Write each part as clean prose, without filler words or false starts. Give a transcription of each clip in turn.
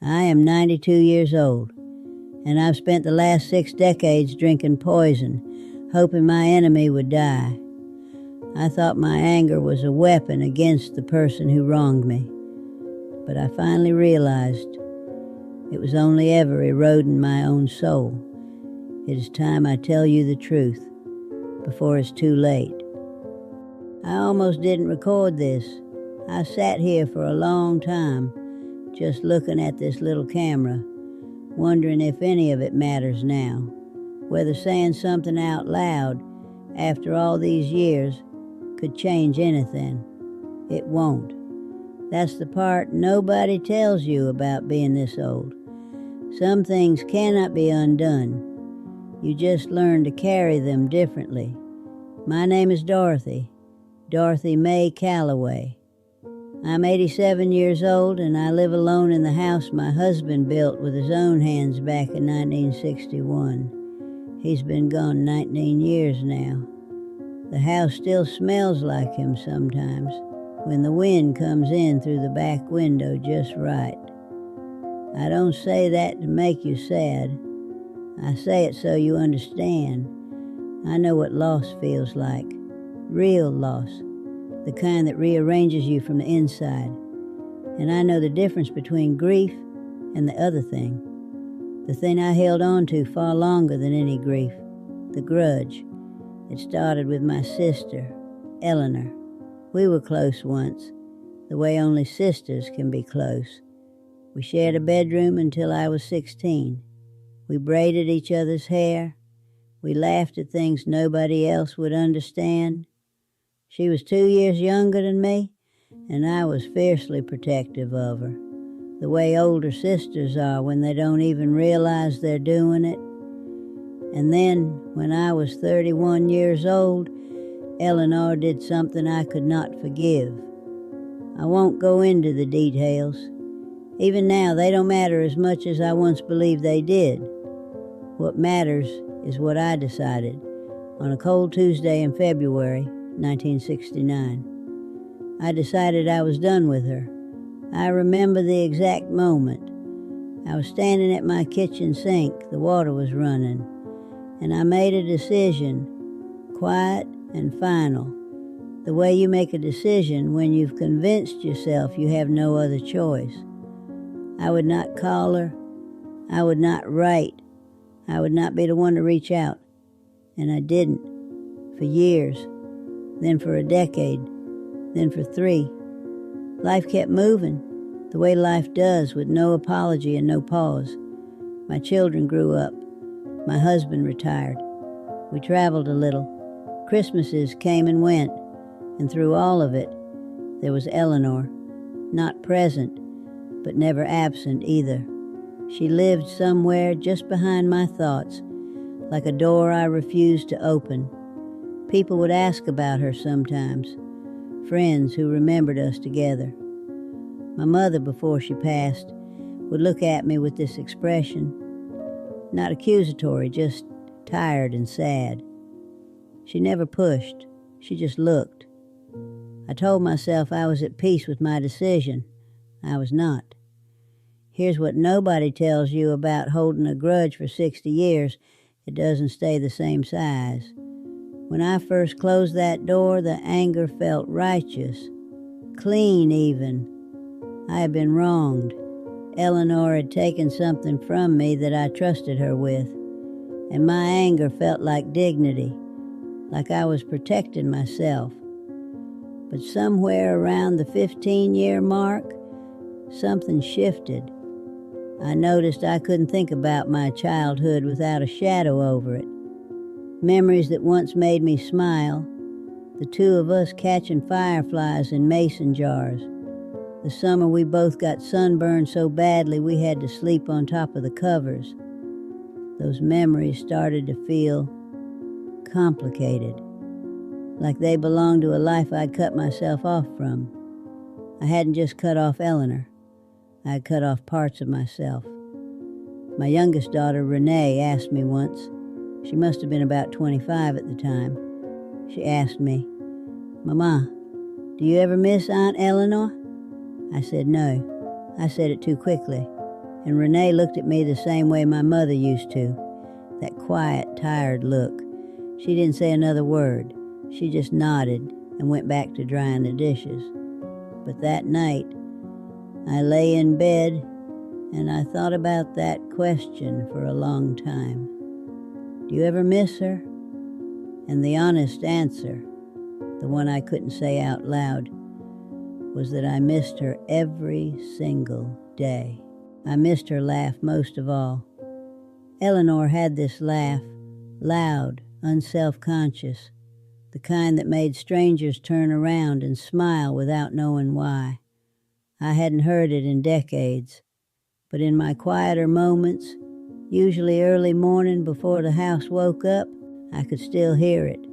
I am 92 years old, and I've spent the last 6 decades drinking poison, hoping my enemy would die. I thought my anger was a weapon against the person who wronged me, but I finally realized it was only ever eroding my own soul. It is time I tell you the truth before it's too late. I almost didn't record this. I sat here for a long time, just looking at this little camera, wondering if any of it matters now, whether saying something out loud after all these years could change anything. It won't. That's the part nobody tells you about being this old. Some things cannot be undone. You just learn to carry them differently. My name is Dorothy May Calloway. I'm 87 years old, and I live alone in the house my husband built with his own hands back in 1961. He's been gone 19 years now. The house still smells like him sometimes, when the wind comes in through the back window just right. I don't say that to make you sad. I say it so you understand. I know what loss feels like. Real loss. The kind that rearranges you from the inside. And I know the difference between grief and the other thing. The thing I held on to far longer than any grief. The grudge. It started with my sister, Eleanor. We were close once, the way only sisters can be close. We shared a bedroom until I was 16. We braided each other's hair. We laughed at things nobody else would understand. She was 2 years younger than me, and I was fiercely protective of her, the way older sisters are when they don't even realize they're doing it. And then, when I was 31 years old, Eleanor did something I could not forgive. I won't go into the details. Even now, they don't matter as much as I once believed they did. What matters is what I decided on a cold Tuesday in February 1969. I decided I was done with her. I remember the exact moment. I was standing at my kitchen sink, the water was running, and I made a decision, quiet and final, the way you make a decision when you've convinced yourself you have no other choice. I would not call her. I would not write. I would not be the one to reach out. And I didn't. For years. Then for a decade. Then for 3. Life kept moving, the way life does, with no apology and no pause. My children grew up. My husband retired. We traveled a little. Christmases came and went. And through all of it, there was Eleanor. Not present, but never absent either. She lived somewhere just behind my thoughts, like a door I refused to open. People would ask about her sometimes, friends who remembered us together. My mother, before she passed, would look at me with this expression, not accusatory, just tired and sad. She never pushed, she just looked. I told myself I was at peace with my decision. I was not. Here's what nobody tells you about holding a grudge for 60 years. It doesn't stay the same size. When I first closed that door, the anger felt righteous, clean even. I had been wronged. Eleanor had taken something from me that I trusted her with, and my anger felt like dignity, like I was protecting myself. But somewhere around the 15-year mark, something shifted. I noticed I couldn't think about my childhood without a shadow over it. Memories that once made me smile, the 2 of us catching fireflies in mason jars, the summer we both got sunburned so badly we had to sleep on top of the covers. Those memories started to feel complicated, like they belonged to a life I'd cut myself off from. I hadn't just cut off Eleanor. I had cut off parts of myself. My youngest daughter, Renee, asked me once, she must have been about 25 at the time, she asked me, "Mama, do you ever miss Aunt Eleanor?" I said no. I said it too quickly. and Renee looked at me the same way my mother used to, that quiet, tired look. She didn't say another word. She just nodded and went back to drying the dishes. But that night, I lay in bed and I thought about that question for a long time. Do you ever miss her? And the honest answer, the one I couldn't say out loud, was that I missed her every single day. I missed her laugh most of all. Eleanor had this laugh, loud, unself-conscious, the kind that made strangers turn around and smile without knowing why. I hadn't heard it in decades, but in my quieter moments, usually early morning before the house woke up, I could still hear it,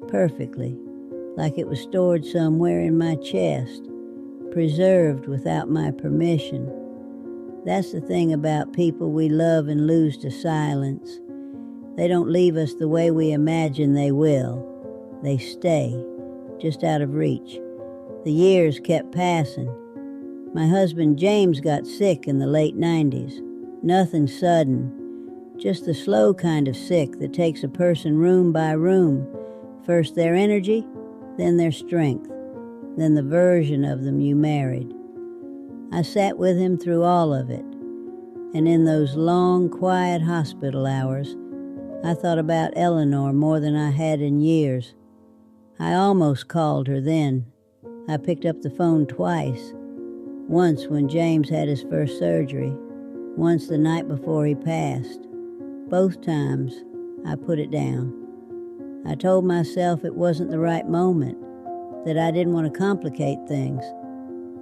perfectly, like it was stored somewhere in my chest, preserved without my permission. That's the thing about people we love and lose to silence. They don't leave us the way we imagine they will. They stay, just out of reach. The years kept passing. My husband James got sick in the late 90s. Nothing sudden, just the slow kind of sick that takes a person room by room. First their energy, then their strength, then the version of them you married. I sat with him through all of it, and in those long, quiet hospital hours, I thought about Eleanor more than I had in years. I almost called her then. I picked up the phone twice, once when James had his first surgery, once the night before he passed. Both times, I put it down. I told myself it wasn't the right moment, that I didn't want to complicate things,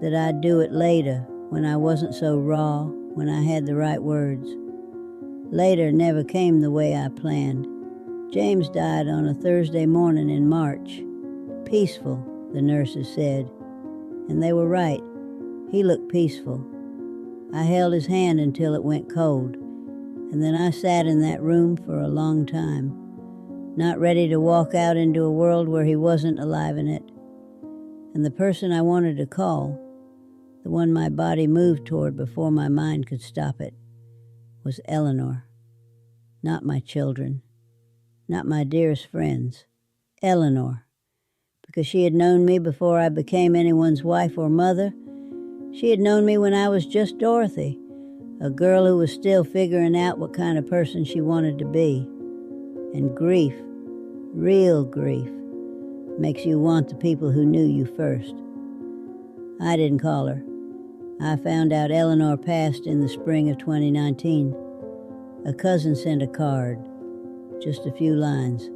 that I'd do it later when I wasn't so raw, when I had the right words. Later never came the way I planned. James died on a Thursday morning in March. Peaceful, the nurses said. And they were right. He looked peaceful. I held his hand until it went cold, and then I sat in that room for a long time, not ready to walk out into a world where he wasn't alive in it. And the person I wanted to call, the one my body moved toward before my mind could stop it, was Eleanor. Not my children, not my dearest friends. Eleanor. Because she had known me before I became anyone's wife or mother. She had known me when I was just Dorothy, a girl who was still figuring out what kind of person she wanted to be. And grief, real grief, makes you want the people who knew you first. I didn't call her. I found out Eleanor passed in the spring of 2019. A cousin sent a card, just a few lines.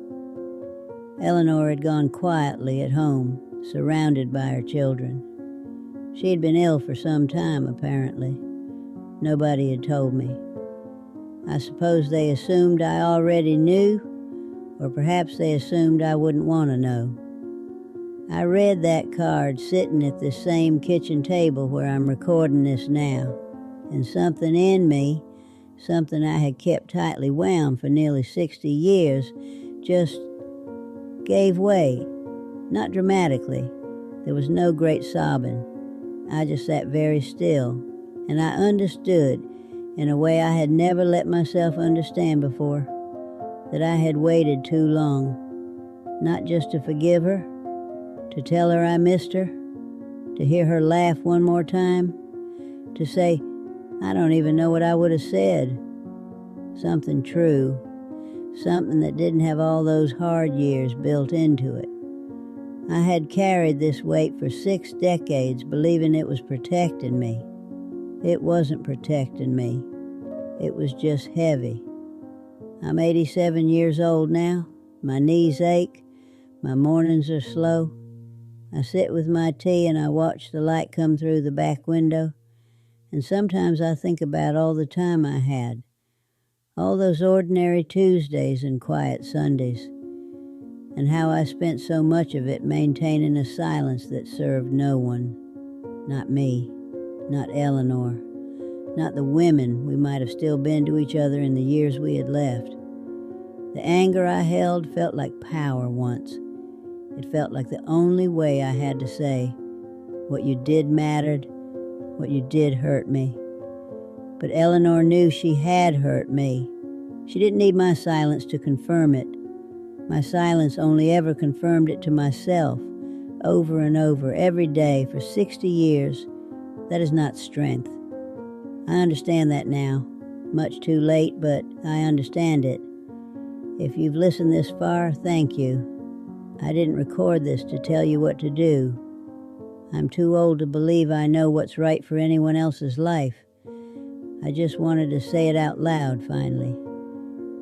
Eleanor had gone quietly at home, surrounded by her children. She had been ill for some time, apparently. Nobody had told me. I suppose they assumed I already knew, or perhaps they assumed I wouldn't want to know. I read that card sitting at this same kitchen table where I'm recording this now, and something in me, something I had kept tightly wound for nearly 60 years, just gave way. Not dramatically. There was no great sobbing. I just sat very still, and I understood, in a way I had never let myself understand before, that I had waited too long, not just to forgive her, to tell her I missed her, to hear her laugh one more time, to say, I don't even know what I would have said. Something true, something that didn't have all those hard years built into it. I had carried this weight for 6 decades, believing it was protecting me. It wasn't protecting me. It was just heavy. I'm 87 years old now. My knees ache. My mornings are slow. I sit with my tea and I watch the light come through the back window, and sometimes I think about all the time I had, all those ordinary Tuesdays and quiet Sundays, and how I spent so much of it maintaining a silence that served no one. Not me, not Eleanor, not the women we might have still been to each other in the years we had left. The anger I held felt like power once. It felt like the only way I had to say, what you did mattered, what you did hurt me. But Eleanor knew she had hurt me. She didn't need my silence to confirm it. My silence only ever confirmed it to myself, over and over, every day, for 60 years. That is not strength. I understand that now. Much too late, but I understand it. If you've listened this far, thank you. I didn't record this to tell you what to do. I'm too old to believe I know what's right for anyone else's life. I just wanted to say it out loud, finally,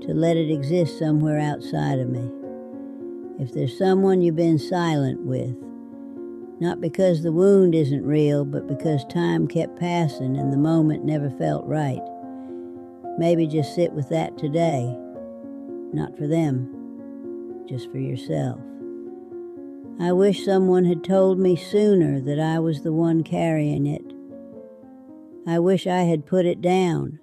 to let it exist somewhere outside of me. If there's someone you've been silent with, not because the wound isn't real, but because time kept passing and the moment never felt right, maybe just sit with that today. Not for them, just for yourself. I wish someone had told me sooner that I was the one carrying it. I wish I had put it down,